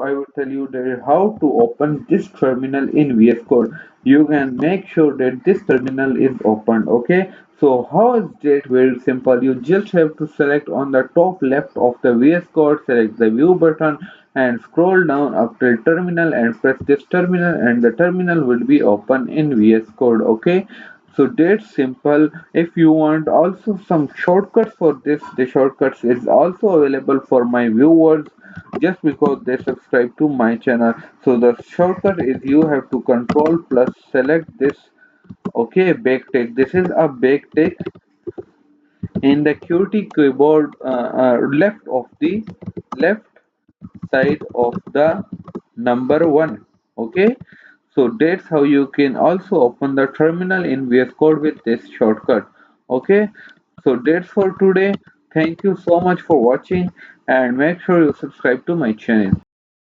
I will tell you that how to open this terminal in VS Code. You can make sure that this terminal is opened. Okay. So how is that? Very simple. You just have to select on the top left of the VS Code, select the view button and scroll down up till terminal and press this terminal and the terminal will be open in VS Code. Okay. So that's simple. If you want also some shortcuts for this, the shortcuts is also available for my viewers just because they subscribe to my channel. So the shortcut is you have to control plus select this. Okay, backtick. This is a backtick in the QT keyboard left side of the number 1. Okay, so that's how you can also open the terminal in VS Code with this shortcut. Okay, so that's for today. Thank you so much for watching and make sure you subscribe to my channel.